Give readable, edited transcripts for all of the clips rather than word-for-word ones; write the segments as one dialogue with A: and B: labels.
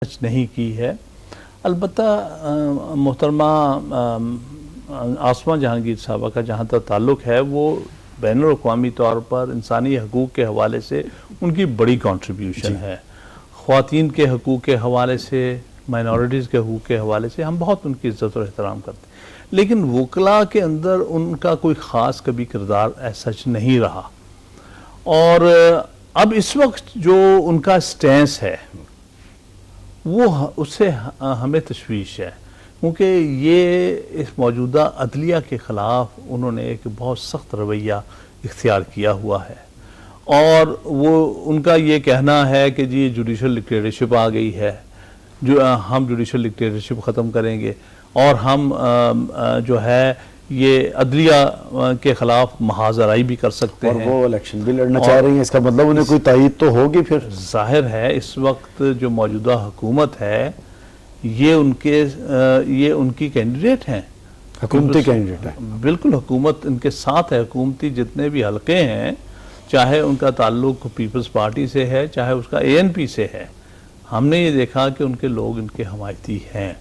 A: नहीं की है। अलबत्ता मोहतरमा आसमा जहांगीर साहबा का जहाँ तक ताल्लुक़ है वो बैनुल अक़वामी तौर पर इंसानी हकूक़ के हवाले से उनकी बड़ी कंट्रीब्यूशन है। ख़वातीन के हकूक़ के हवाले से, माइनॉरिटीज़ के हकूक़ के हवाले से हम बहुत उनकी इज़्ज़त और एहतराम करते हैं, लेकिन वकला के अंदर उनका कोई ख़ास कभी किरदार ऐसा नहीं रहा। और अब इस वक्त जो उनका स्टैंस है वो उससे हमें तशवीश है, क्योंकि ये इस मौजूदा अदलिया के ख़िलाफ़ उन्होंने एक बहुत सख्त रवैया इख्तियार किया हुआ है। और वो उनका ये कहना है कि जी जुडिशल डिक्टेटरशिप आ गई है, जो हम जुडिशल डिक्टेटरशिप ख़त्म करेंगे और हम जो है ये अदलिया के ख़िलाफ़ महाजराई भी कर सकते हैं
B: और वो इलेक्शन भी लड़ना चाह रही हैं। इसका मतलब उन्हें कोई तायद तो होगी। फिर
A: जाहिर है इस वक्त जो मौजूदा हुकूमत है ये उनकी कैंडिडेट हैं,
B: हुकूमती कैंडिडेट है।
A: बिल्कुल हुकूमत इनके साथ है। हुकूमती जितने भी हलके हैं, चाहे उनका ताल्लुक पीपल्स पार्टी से है चाहे उसका ANP से है, हमने ये देखा कि उनके लोग इनके हमायती हैं।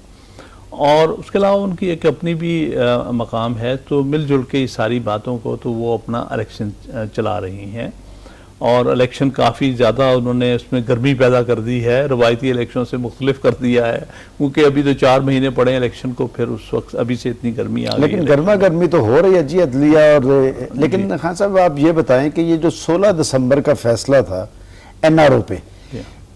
A: और उसके अलावा उनकी एक अपनी भी मकाम है, तो मिलजुल के इस सारी बातों को तो वो अपना इलेक्शन चला रही हैं। और इलेक्शन काफ़ी ज़्यादा उन्होंने उसमें गर्मी पैदा कर दी है, रवायती इलेक्शन से मुख्तलिफ कर दिया है, क्योंकि अभी तो 4 महीने पड़े इलेक्शन को, फिर उस वक्त अभी से इतनी गर्मी आ गई।
B: लेकिन गर्मा गर्मी तो हो रही है जी अदलिया और। लेकिन खान साहब आप ये बताएं कि ये जो 16 दिसंबर का फैसला था NRO पे,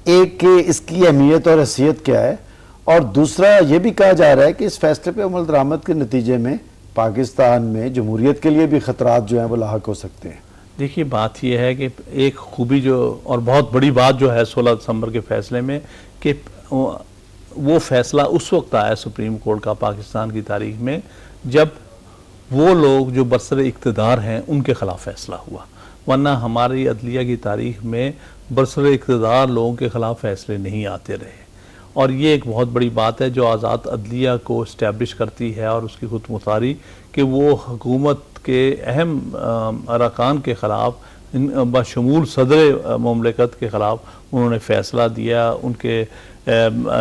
B: एक इसकी अहमियत और हैसियत क्या है, और दूसरा ये भी कहा जा रहा है कि इस फैसले पे अमल दरामद के नतीजे में पाकिस्तान में जमहूरियत के लिए भी खतरात जो हैं वो लाहक हो सकते हैं।
A: देखिए बात यह है कि एक खूबी जो और बहुत बड़ी बात जो है 16 दिसंबर के फैसले में, कि वो फैसला उस वक्त आया सुप्रीम कोर्ट का पाकिस्तान की तारीख में जब वो लोग जो बरसरे इक़्तिदार हैं उनके ख़िलाफ़ फैसला हुआ, वरना हमारी अदलिया की तारीख में बरसरे इक़्तिदार लोगों के ख़िलाफ़ फैसले नहीं आते रहे। और ये एक बहुत बड़ी बात है जो आज़ाद अदलिया को इस्टेब्लिश करती है और उसकी खुद मुख्तारी, कि वो हुकूमत के अहम अरकान के ख़िलाफ़ बशमूल सदर ममलिकत के ख़िलाफ़ उन्होंने फ़ैसला दिया। उनके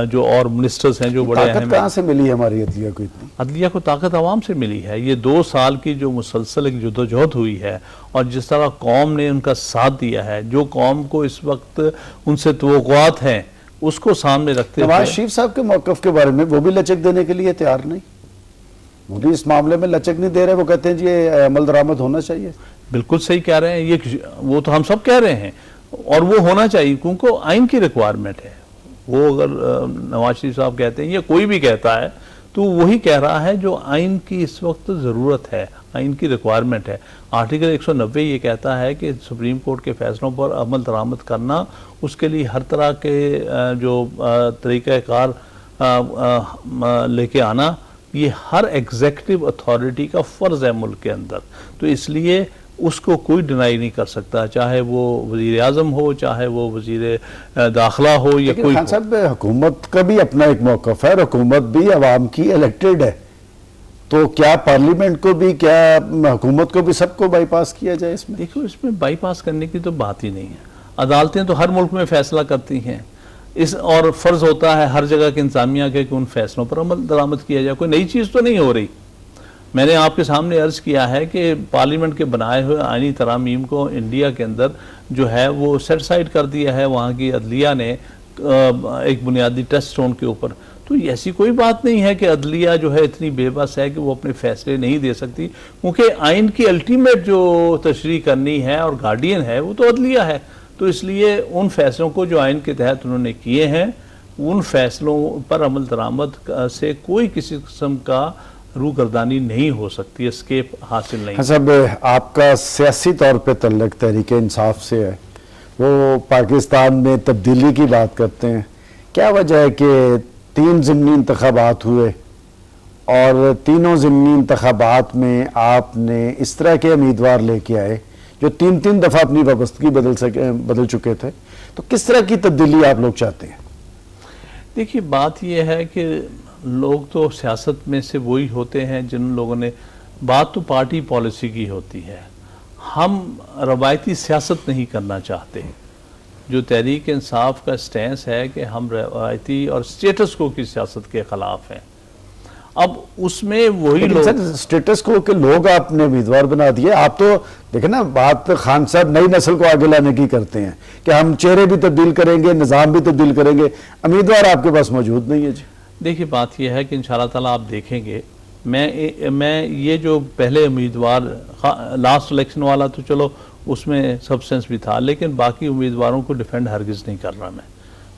A: जो और मिनिस्टर्स हैं जो बड़े अहम,
B: कहाँ से मिली हमारी अदलिया को इतनी?
A: अदलिया को ताकत आवाम से मिली है। ये 2 साल की जो मुसलसल एक जद्दोजहद हुई है और जिस तरह कौम ने उनका साथ दिया है, जो कौम को इस वक्त उनसे तवक्कुआत हैं उसको सामने रखते हुए
B: नवाज शरीफ साहब के मौक़िफ़ के बारे में वो भी लचक देने के लिए तैयार नहीं, वो भी इस मामले में लचक नहीं दे रहे। वो कहते हैं जी ये अमल दरामद होना चाहिए।
A: बिल्कुल सही कह रहे हैं, ये वो तो हम सब कह रहे हैं और वो होना चाहिए क्योंकि आइन की रिक्वायरमेंट है। वो अगर नवाज शरीफ साहब कहते हैं या कोई भी कहता है तो वही कह रहा है जो आइन की इस वक्त ज़रूरत है, आइन की रिक्वायरमेंट है। आर्टिकल 190 ये कहता है कि सुप्रीम कोर्ट के फैसलों पर अमल दरामद करना, उसके लिए हर तरह के जो तरीक़ाकार लेके आना, ये हर एग्जेक्टिव अथॉरिटी का फ़र्ज़ है मुल्क के अंदर। तो इसलिए उसको कोई डिनाई नहीं कर सकता, चाहे वो वज़ीर आज़म हो, चाहे वो वज़ीर दाखिला हो या कोई।
B: खान साहब हुकूमत का भी अपना एक मौक़िफ़ है, हुकूमत भी अवाम की इलेक्टेड है, तो क्या पार्लियामेंट को भी, क्या हुकूमत को भी, सबको बाईपास किया जाए इसमें?
A: देखो इसमें बाईपास करने की तो बात ही नहीं है। अदालतें तो हर मुल्क में फ़ैसला करती हैं और फ़र्ज़ होता है हर जगह के इंतज़ामिया के कि उन फैसलों पर अमल दरामद किया जाए। कोई नई चीज़ तो नहीं हो रही। मैंने आपके सामने अर्ज़ किया है कि पार्लियामेंट के बनाए हुए आइनी तरामीम को इंडिया के अंदर जो है वो सेट साइड कर दिया है वहाँ की अदलिया ने एक बुनियादी टेस्ट के ऊपर। तो ऐसी कोई बात नहीं है कि अदलिया जो है इतनी बेबस है कि वो अपने फैसले नहीं दे सकती, क्योंकि आइन की अल्टीमेट जो तशरीह करनी है और गार्डियन है वो तो अदलिया है। तो इसलिए उन फैसलों को जो आइन के तहत उन्होंने किए हैं, उन फैसलों पर अमल दरामद से कोई किसी किस्म का रूगर्दानी नहीं हो सकती, एस्केप हासिल नहीं।
B: हाँ साहब, आपका सियासी तौर पे तल्लुक़ तहरीक इंसाफ से है, वो पाकिस्तान में तब्दीली की बात करते हैं। क्या वजह है कि 3 ज़िमनी इंतखाबात हुए और तीनों ज़िमनी इंतखाबात में आपने इस तरह के उम्मीदवार लेके आए जो 3-3 दफ़ा अपनी वाबस्तगी बदल चुके थे, तो किस तरह की तब्दीली आप लोग चाहते हैं?
A: देखिए बात यह है कि लोग तो सियासत में से वही होते हैं जिन लोगों ने, बात तो पार्टी पॉलिसी की होती है। हम रवायती सियासत नहीं करना चाहते, जो तहरीक इंसाफ का स्टैंस है कि हम रवायती और स्टेटस को की सियासत के खिलाफ हैं। अब उसमें वही लोग
B: स्टेटस को के लोग आपने उम्मीदवार बना दिए। आप तो देखे ना, बात खान साहब नई नस्ल को आगे लाने की करते हैं कि हम चेहरे भी तब्दील करेंगे, निज़ाम भी तब्दील करेंगे, उम्मीदवार आपके पास मौजूद नहीं है जी।
A: देखिए बात यह है कि इंशाअल्लाह ताला आप देखेंगे, मैं ये जो पहले उम्मीदवार लास्ट इलेक्शन वाला तो चलो उसमें सब्सटेंस भी था, लेकिन बाकी उम्मीदवारों को डिफेंड हरगिज़ नहीं कर रहा मैं।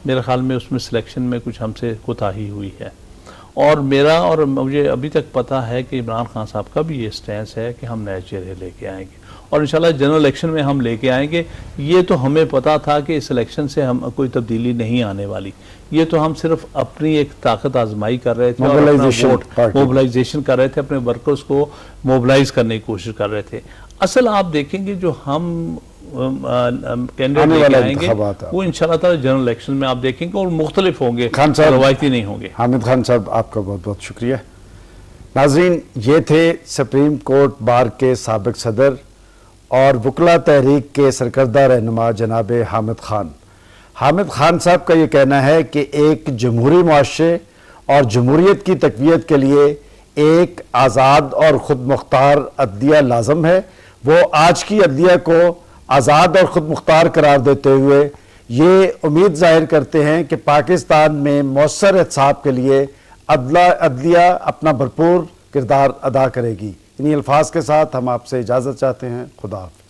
A: मेरे ख्याल में उसमें सिलेक्शन में कुछ हमसे कोताही हुई है, और मेरा और मुझे अभी तक पता है कि इमरान खान साहब का भी ये स्टैंस है कि हम नए चेहरे लेके आएंगे, और इंशाल्लाह जनरल इलेक्शन में हम लेके आएंगे। ये तो हमें पता था कि इस इलेक्शन से हम कोई तब्दीली नहीं आने वाली, ये तो हम सिर्फ अपनी एक ताकत आजमाई कर रहे थे और अपना वोट मोबिलाइजेशन कर रहे थे, अपने वर्कर्स को मोबिलाइज करने की कोशिश कर रहे थे। असल आप देखेंगे जो हम कैंडिडेट लेके आएंगे वो इंशाल्लाह ताला जनरल इलेक्शन में आप देखेंगे और मुख्तलिफ होंगे, रवायती नहीं होंगे।
B: हामिद खान साहब आपका बहुत बहुत शुक्रिया। नाज़रीन, ये थे सुप्रीम कोर्ट बार के साबिक सदर और वकला तहरीक के सरकर्दा रहनुमा जनाब हामिद खान। हामिद खान साहब का ये कहना है कि एक जमहूरी मुआशरे और जमहूरियत की तक़वियत के लिए एक आज़ाद और ख़ुद मुख्तार अदलिया लाजम है। वो आज की अदलिया को आज़ाद और ख़ुद मुख्तार करार देते हुए ये उम्मीद जाहिर करते हैं कि पाकिस्तान में मौसर एहतसाब के लिए अदलिया अपना भरपूर किरदार अदा करेगी। इन्हीं अल्फाज के साथ हम आपसे इजाज़त चाहते हैं। खुदा हाफ़िज़।